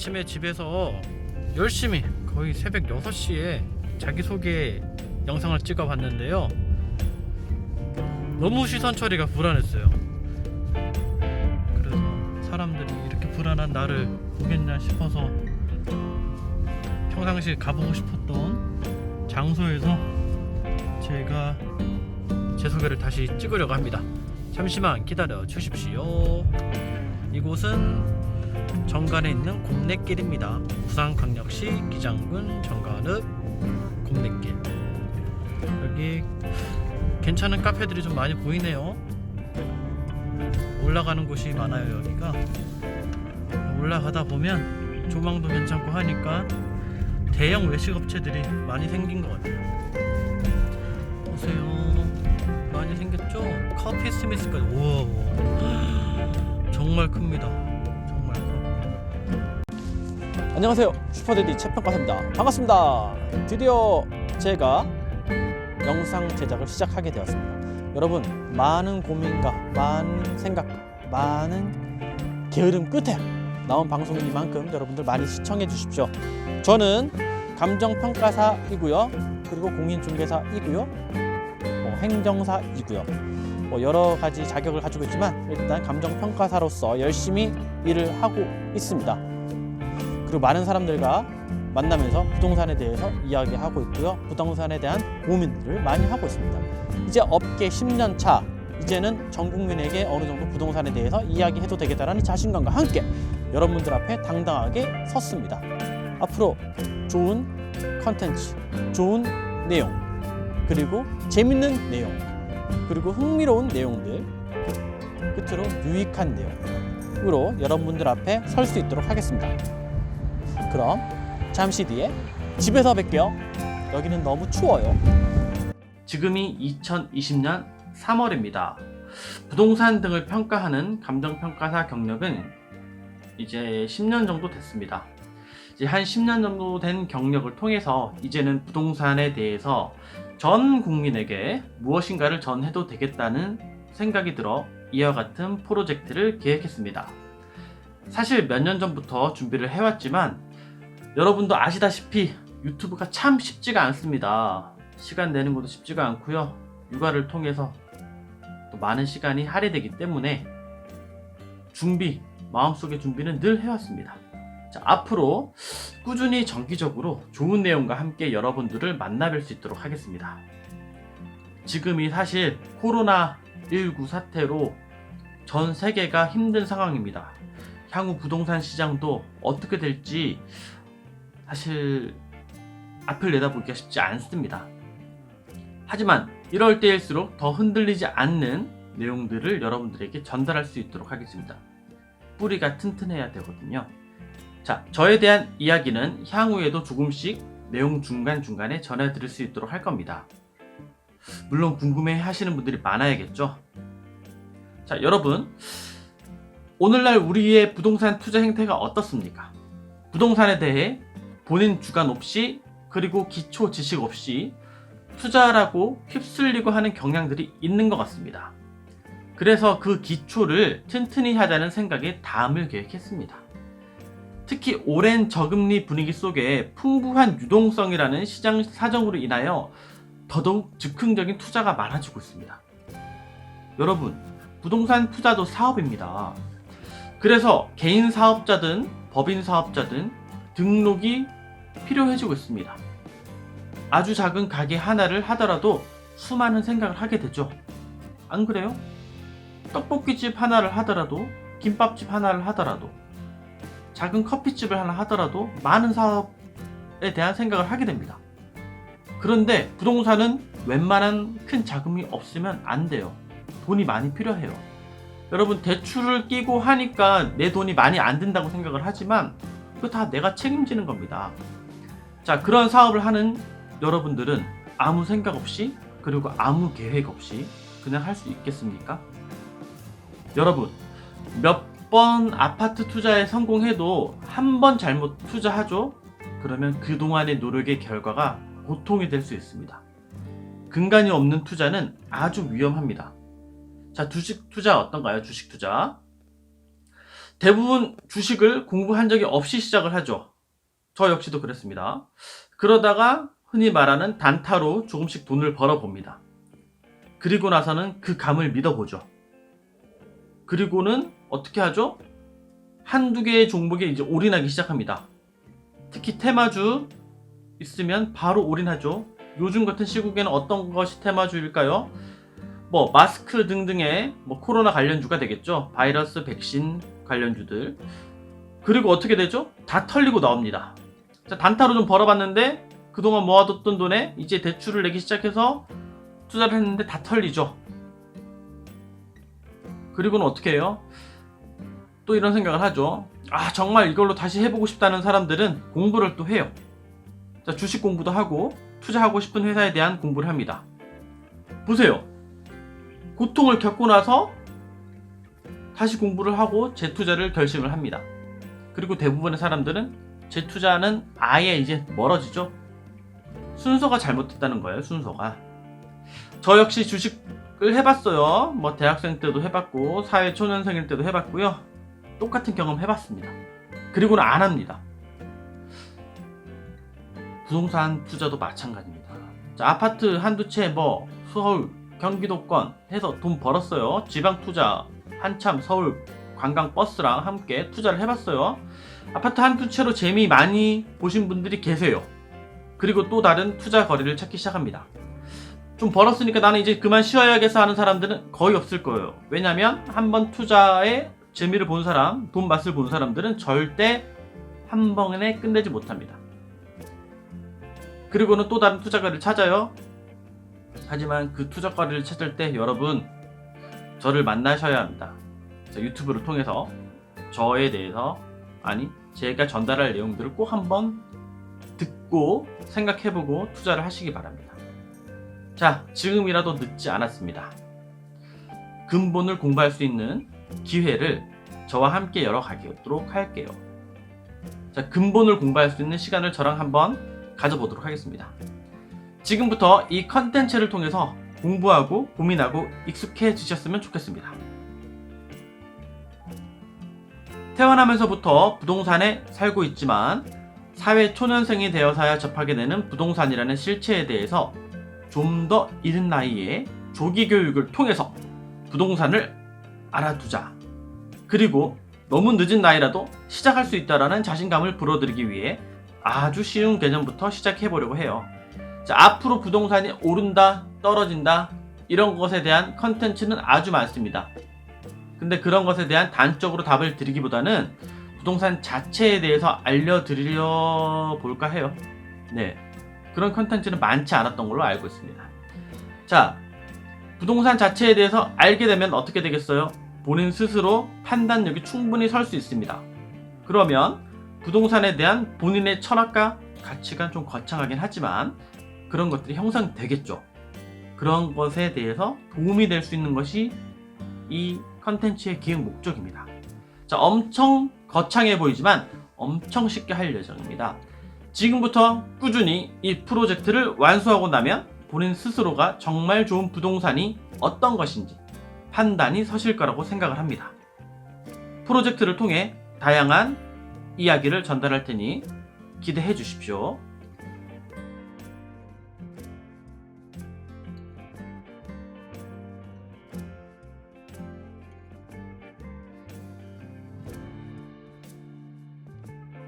아침에 집에서 열심히 거의 새벽 6시에 자기소개 영상을 찍어 봤는데요, 너무 시선 처리가 불안했어요. 그래서 사람들이 이렇게 불안한 나를 보겠냐 싶어서 평상시에 가보고 싶었던 장소에서 제가 제 소개를 다시 찍으려고 합니다. 잠시만 기다려 주십시오. 이곳은 정관에 있는 곰내길입니다. 부산광역시 기장군 정관읍 곰내길. 여기 괜찮은 카페들이 좀 많이 보이네요. 올라가는 곳이 많아요. 여기가 올라가다 보면 조망도 괜찮고 하니까 대형 외식업체들이 많이 생긴 것 같아요. 보세요, 많이 생겼죠? 커피 스미스까지. 우와, 정말 큽니다. 정말 커. 안녕하세요, 슈퍼데디 채평가사입니다. 반갑습니다. 드디어 제가 영상 제작을 시작하게 되었습니다. 여러분, 많은 고민과 많은 생각과 많은 게으름 끝에 나온 방송이니만큼 여러분들 많이 시청해 주십시오. 저는 감정평가사이고요, 그리고 공인중개사이고요, 행정사이고요, 여러 가지 자격을 가지고 있지만 일단 감정평가사로서 열심히 일을 하고 있습니다. 그리고 많은 사람들과 만나면서 부동산에 대해서 이야기하고 있고요, 부동산에 대한 고민들을 많이 하고 있습니다. 이제 업계 10년 차, 이제는 전 국민에게 어느 정도 부동산에 대해서 이야기해도 되겠다라는 자신감과 함께 여러분들 앞에 당당하게 섰습니다. 앞으로 좋은 컨텐츠, 좋은 내용, 그리고 재밌는 내용, 그리고 흥미로운 내용들, 끝으로 유익한 내용으로 여러분들 앞에 설 수 있도록 하겠습니다. 그럼 잠시 뒤에 집에서 뵐게요. 여기는 너무 추워요. 지금이 2020년 3월입니다. 부동산 등을 평가하는 감정평가사 경력은 이제 10년 정도 됐습니다. 이제 한 10년 정도 된 경력을 통해서 이제는 부동산에 대해서 전 국민에게 무엇인가를 전해도 되겠다는 생각이 들어 이와 같은 프로젝트를 계획했습니다. 사실 몇 년 전부터 준비를 해왔지만 여러분도 아시다시피 유튜브가 참 쉽지가 않습니다. 시간 내는 것도 쉽지가 않고요, 육아를 통해서 또 많은 시간이 할애되기 때문에 마음속의 준비는 늘 해왔습니다. 자, 앞으로 꾸준히 정기적으로 좋은 내용과 함께 여러분들을 만나뵐 수 있도록 하겠습니다. 지금이 사실 코로나19 사태로 전 세계가 힘든 상황입니다. 향후 부동산 시장도 어떻게 될지 사실 앞을 내다보기가 쉽지 않습니다. 하지만 이럴 때일수록 더 흔들리지 않는 내용들을 여러분들에게 전달할 수 있도록 하겠습니다. 뿌리가 튼튼해야 되거든요. 자, 저에 대한 이야기는 향후에도 조금씩 내용 중간중간에 전해드릴 수 있도록 할 겁니다. 물론 궁금해 하시는 분들이 많아야겠죠. 자, 여러분, 오늘날 우리의 부동산 투자 행태가 어떻습니까? 부동산에 대해 본인 주관 없이, 그리고 기초 지식 없이 투자라고 휩쓸리고 하는 경향들이 있는 것 같습니다. 그래서 그 기초를 튼튼히 하자는 생각에 다음을 계획했습니다. 특히 오랜 저금리 분위기 속에 풍부한 유동성이라는 시장 사정으로 인하여 더더욱 즉흥적인 투자가 많아지고 있습니다. 여러분, 부동산 투자도 사업입니다. 그래서 개인 사업자든 법인 사업자든 등록이 필요해지고 있습니다. 아주 작은 가게 하나를 하더라도 수많은 생각을 하게 되죠. 안 그래요? 떡볶이집 하나를 하더라도, 김밥집 하나를 하더라도, 작은 커피집을 하나 하더라도 많은 사업에 대한 생각을 하게 됩니다. 그런데 부동산은 웬만한 큰 자금이 없으면 안 돼요. 돈이 많이 필요해요. 여러분, 대출을 끼고 하니까 내 돈이 많이 안 든다고 생각을 하지만 그거 다 내가 책임지는 겁니다. 자, 그런 사업을 하는 여러분들은 아무 생각 없이, 그리고 아무 계획 없이 그냥 할 수 있겠습니까? 여러분, 몇 번 아파트 투자에 성공해도 한 번 잘못 투자하죠? 그러면 그동안의 노력의 결과가 고통이 될 수 있습니다. 근간이 없는 투자는 아주 위험합니다. 자, 주식 투자 어떤가요? 주식 투자. 대부분 주식을 공부한 적이 없이 시작을 하죠. 저 역시도 그랬습니다. 그러다가 흔히 말하는 단타로 조금씩 돈을 벌어봅니다. 그리고 나서는 그 감을 믿어보죠. 그리고는 어떻게 하죠? 한두 개의 종목에 이제 올인하기 시작합니다. 특히 테마주 있으면 바로 올인하죠. 요즘 같은 시국에는 어떤 것이 테마주일까요? 뭐 마스크 등등의 코로나 관련주가 되겠죠. 바이러스 백신 관련주들. 그리고 어떻게 되죠? 다 털리고 나옵니다. 자, 단타로 좀 벌어봤는데 그동안 모아뒀던 돈에 이제 대출을 내기 시작해서 투자를 했는데 다 털리죠. 그리고는 어떻게 해요? 또 이런 생각을 하죠. 아, 정말 이걸로 다시 해보고 싶다는 사람들은 공부를 또 해요. 자, 주식 공부도 하고 투자하고 싶은 회사에 대한 공부를 합니다. 보세요. 고통을 겪고 나서 다시 공부를 하고 재투자를 결심을 합니다. 그리고 대부분의 사람들은 재투자는 아예 이제 멀어지죠. 순서가 잘못됐다는 거예요. 순서가. 저 역시 주식을 해봤어요. 대학생 때도 해봤고 사회 초년생일 때도 해봤고요. 똑같은 경험 해봤습니다. 그리고는 안 합니다. 부동산 투자도 마찬가지입니다. 자, 아파트 한두 채 서울 경기도권 해서 돈 벌었어요. 지방 투자 한참 서울 관광 버스랑 함께 투자를 해봤어요. 아파트 한두 채로 재미 많이 보신 분들이 계세요. 그리고 또 다른 투자 거리를 찾기 시작합니다. 좀 벌었으니까 나는 이제 그만 쉬어야겠어 하는 사람들은 거의 없을 거예요. 왜냐면 한번 투자의 재미를 본 사람, 돈 맛을 본 사람들은 절대 한 번에 끝내지 못합니다. 그리고는 또 다른 투자거리를 찾아요. 하지만 그 투자거리를 찾을 때 여러분 저를 만나셔야 합니다. 유튜브를 통해서 저에 대해서 제가 전달할 내용들을 꼭 한번 듣고 생각해보고 투자를 하시기 바랍니다. 자, 지금이라도 늦지 않았습니다. 근본을 공부할 수 있는 기회를 저와 함께 열어가도록 할게요. 자, 근본을 공부할 수 있는 시간을 저랑 한번 가져보도록 하겠습니다. 지금부터 이 컨텐츠를 통해서 공부하고 고민하고 익숙해지셨으면 좋겠습니다. 태어나면서부터 부동산에 살고 있지만 사회 초년생이 되어서야 접하게 되는 부동산이라는 실체에 대해서 좀 더 이른 나이에 조기 교육을 통해서 부동산을 알아두자. 그리고 너무 늦은 나이라도 시작할 수 있다라는 자신감을 불어드리기 위해 아주 쉬운 개념부터 시작해보려고 해요. 자, 앞으로 부동산이 오른다, 떨어진다 이런 것에 대한 컨텐츠는 아주 많습니다. 근데 그런 것에 대한 단적으로 답을 드리기보다는 부동산 자체에 대해서 알려드려 볼까 해요. 네, 그런 컨텐츠는 많지 않았던 걸로 알고 있습니다. 자, 부동산 자체에 대해서 알게 되면 어떻게 되겠어요? 본인 스스로 판단력이 충분히 설 수 있습니다. 그러면 부동산에 대한 본인의 철학과 가치가 좀 거창하긴 하지만 그런 것들이 형성되겠죠. 그런 것에 대해서 도움이 될 수 있는 것이 이 컨텐츠의 기획 목적입니다. 자, 엄청 거창해 보이지만 엄청 쉽게 할 예정입니다. 지금부터 꾸준히 이 프로젝트를 완수하고 나면 본인 스스로가 정말 좋은 부동산이 어떤 것인지 판단이 서실 거라고 생각을 합니다. 프로젝트를 통해 다양한 이야기를 전달할 테니 기대해 주십시오.